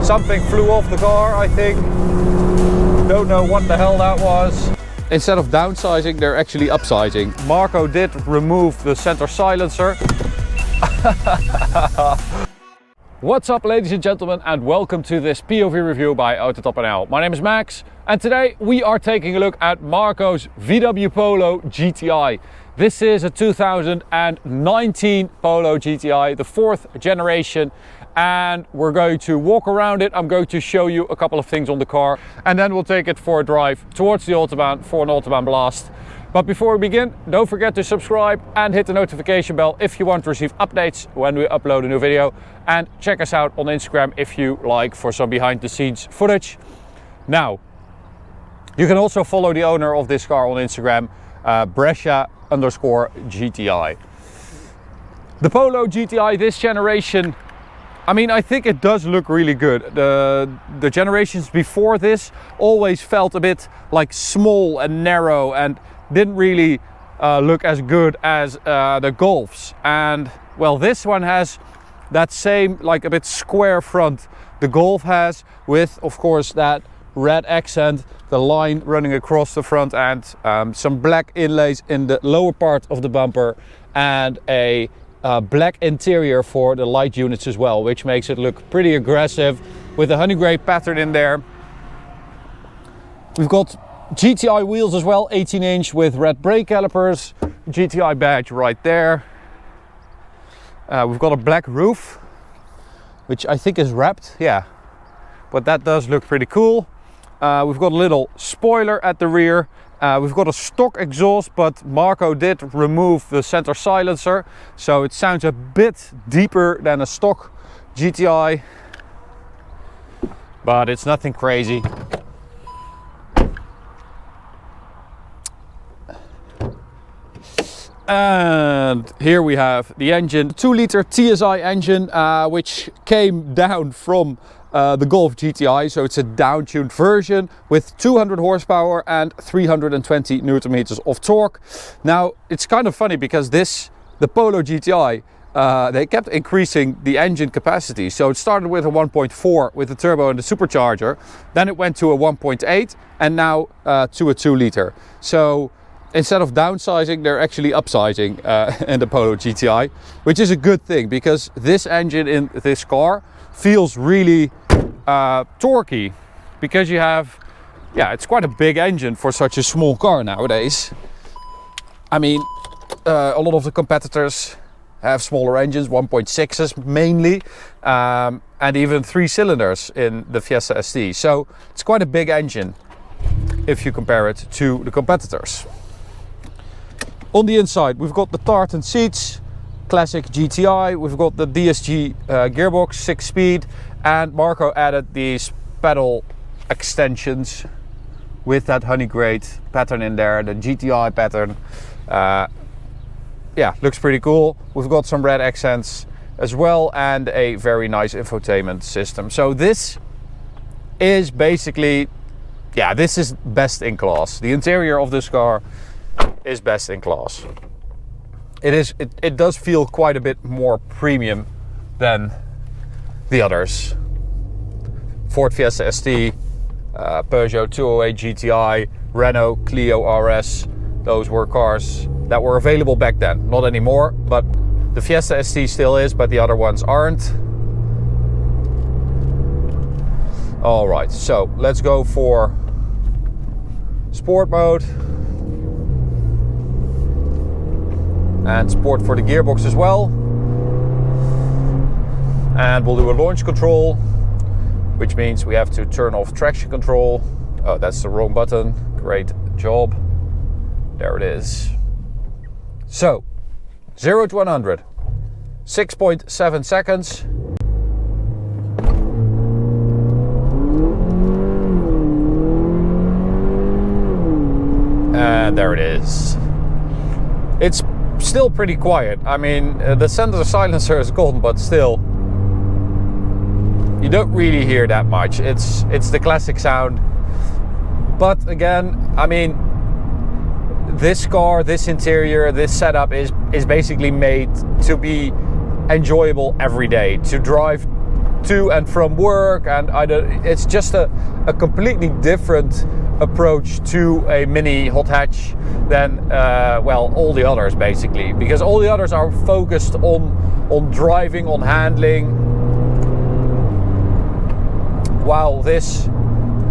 Something flew off the car, I think. Don't know what the hell that was. Instead of downsizing, they're actually upsizing. Marco did remove the center silencer. What's up, ladies and gentlemen, and welcome to this POV review by AutoTopNL. My name is Max, and today we are taking a look at Marco's VW Polo GTI. This is a 2019 Polo GTI, the 4th generation, and we're going to walk around it. I'm going to show you a couple of things on the car, and then we'll take it for a drive towards the Autobahn for an Autobahn blast. But before we begin, don't forget to subscribe and hit the notification bell if you want to receive updates when we upload a new video. And check us out on Instagram if you like for some behind the scenes footage. Now, you can also follow the owner of this car on Instagram, Brescia_GTI. The Polo GTI this generation, I mean, I think it does look really good. The generations before this always felt a bit like small and narrow and didn't really look as good as the Golfs. And well, this one has that same, like, a bit square front the Golf has, with of course that red accent, the line running across the front, and some black inlays in the lower part of the bumper, and a black interior for the light units as well, which makes it look pretty aggressive with a honey gray pattern in there. We've got GTI wheels as well, 18-inch with red brake calipers, GTI badge right there. We've got a black roof, which I think is wrapped, yeah, but that does look pretty cool. We've got a little spoiler at the rear. We've got a stock exhaust, but Marco did remove the center silencer, so it sounds a bit deeper than a stock GTI, but it's nothing crazy. And here we have the engine, 2-liter TSI engine, which came down from the Golf GTI, so it's a down-tuned version with 200 horsepower and 320 Newton meters of torque. Now, it's kind of funny because the Polo GTI, they kept increasing the engine capacity. So it started with a 1.4 with the turbo and the supercharger, then it went to a 1.8, and now to a 2-liter. So instead of downsizing, they're actually upsizing in the Polo GTI, which is a good thing because this engine in this car feels really torquey, because you have, yeah, it's quite a big engine for such a small car nowadays. I mean, a lot of the competitors have smaller engines, 1.6s mainly, and even 3 cylinders in the Fiesta ST. So it's quite a big engine if you compare it to the competitors. On the inside, we've got the tartan seats, classic GTI. We've got the DSG gearbox, 6-speed, and Marco added these pedal extensions with that honey gray pattern in there, the GTI pattern. Yeah, looks pretty cool. We've got some red accents as well, and a very nice infotainment system. So this is basically, yeah, this is best in class. The interior of this car is best in class. It does feel quite a bit more premium than the others. Ford Fiesta ST, Peugeot 208 GTI, Renault Clio RS, those were cars that were available back then. Not anymore, but the Fiesta ST still is, but the other ones aren't. All right, so let's go for sport mode. And support for the gearbox as well. And we'll do a launch control, which means we have to turn off traction control. Oh, that's the wrong button. Great job. There it is. So, 0 to 100, 6.7 seconds. And there it is. It's still pretty quiet. I mean, the center silencer is gone, but still, you don't really hear that much. It's the classic sound. But again, I mean, this car, this interior, this setup is basically made to be enjoyable every day, to drive to and from work, and it's just a completely different approach to a mini hot hatch than well, all the others basically, because all the others are focused on driving, on handling, while this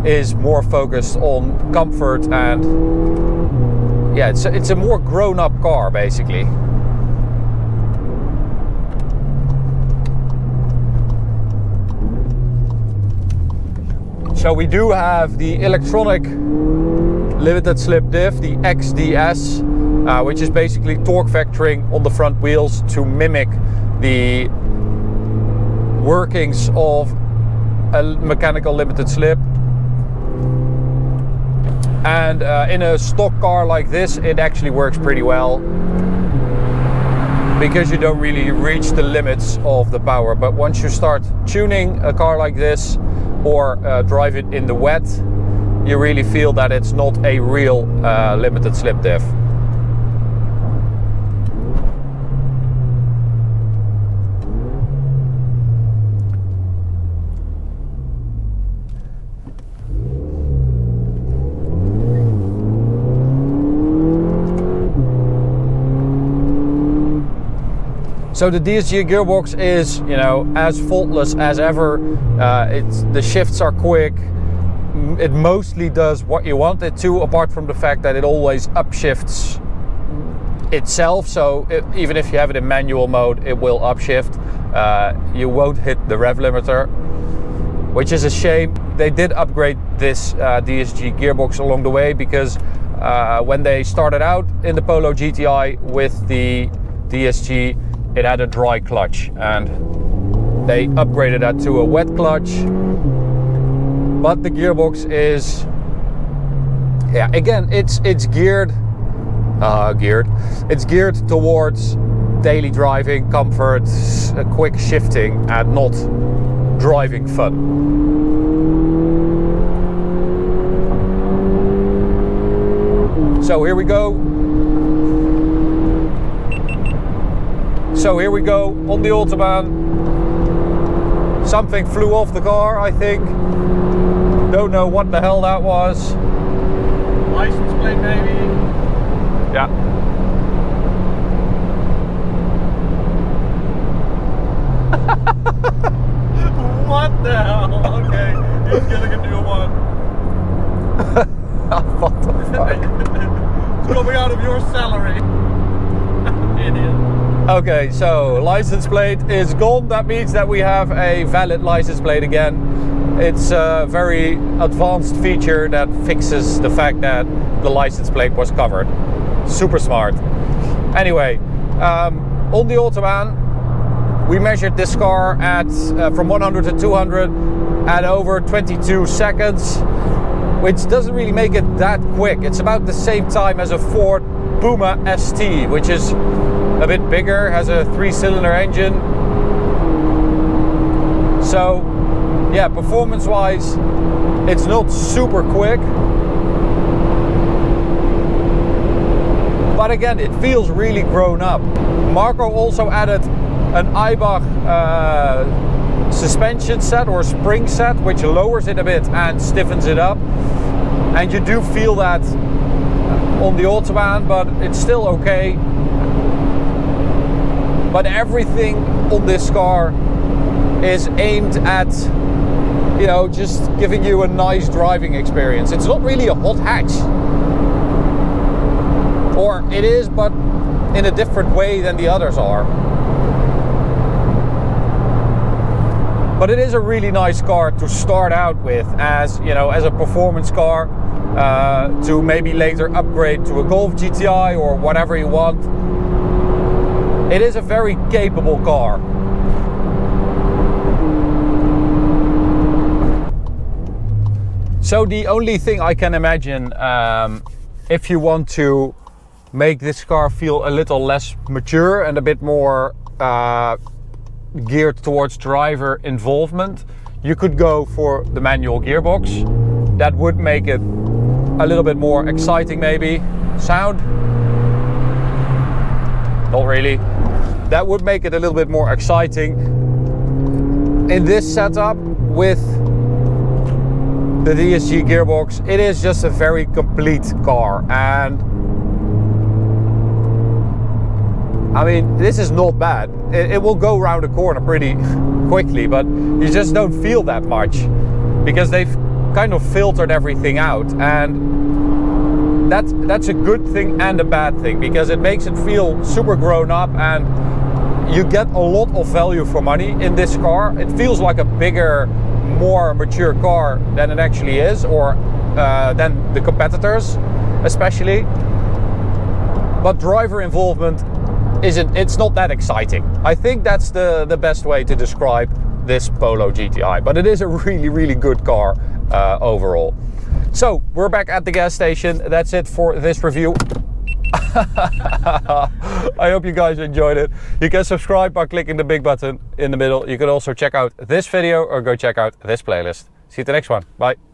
is more focused on comfort. And yeah, it's a more grown-up car basically. So we do have the electronic limited slip diff, the XDS, which is basically torque vectoring on the front wheels to mimic the workings of a mechanical limited slip. And in a stock car like this, it actually works pretty well, because you don't really reach the limits of the power. But once you start tuning a car like this, or drive it in the wet, you really feel that it's not a real limited slip diff. So the DSG gearbox is, you know, as faultless as ever. The shifts are quick. It mostly does what you want it to, apart from the fact that it always upshifts itself. So even if you have it in manual mode, it will upshift. You won't hit the rev limiter, which is a shame. They did upgrade this DSG gearbox along the way, because when they started out in the Polo GTI with the DSG, it had a dry clutch, and they upgraded that to a wet clutch. But the gearbox is, yeah, again, it's geared. It's geared towards daily driving, comfort, quick shifting, and not driving fun. So here we go. So here we go on the Autobahn. Something flew off the car, I think. Don't know what the hell that was. License plate maybe? Yeah. What the hell? Okay, he's getting a new one. What the fuck? It's coming out of your salary. Idiot. Okay, so license plate is gone. That means that we have a valid license plate again. It's a very advanced feature that fixes the fact that the license plate was covered. Super smart. Anyway, on the Autobahn, we measured this car at from 100 to 200 at over 22 seconds, which doesn't really make it that quick. It's about the same time as a Ford Puma ST, which is a bit bigger, has a 3-cylinder engine. So yeah, performance wise, it's not super quick, but again, it feels really grown up. Marco also added an Eibach suspension set or spring set, which lowers it a bit and stiffens it up, and you do feel that on the Autobahn, but it's still okay. But everything on this car is aimed at, you know, just giving you a nice driving experience. It's not really a hot hatch, or it is, but in a different way than the others are. But it is a really nice car to start out with, as you know, as a performance car, to maybe later upgrade to a Golf GTI or whatever you want. It is a very capable car. So the only thing I can imagine, if you want to make this car feel a little less mature and a bit more geared towards driver involvement, you could go for the manual gearbox. That would make it a little bit more exciting maybe. Sound? Not really. That would make it a little bit more exciting. in this setup with the DSG gearbox, it is just a very complete car. And I mean, this is not bad. It will go around the corner pretty quickly, but you just don't feel that much because they've kind of filtered everything out. And that's a good thing and a bad thing, because it makes it feel super grown up and you get a lot of value for money in this car. It feels like a bigger, more mature car than it actually is, or than the competitors especially. But driver involvement it's not that exciting. I think that's the best way to describe this Polo GTI, but it is a really good car overall. So we're back at the gas station. That's it for this review. I hope you guys enjoyed it. You can subscribe by clicking the big button in the middle. You can also check out this video or go check out this playlist. See you at the next one. Bye.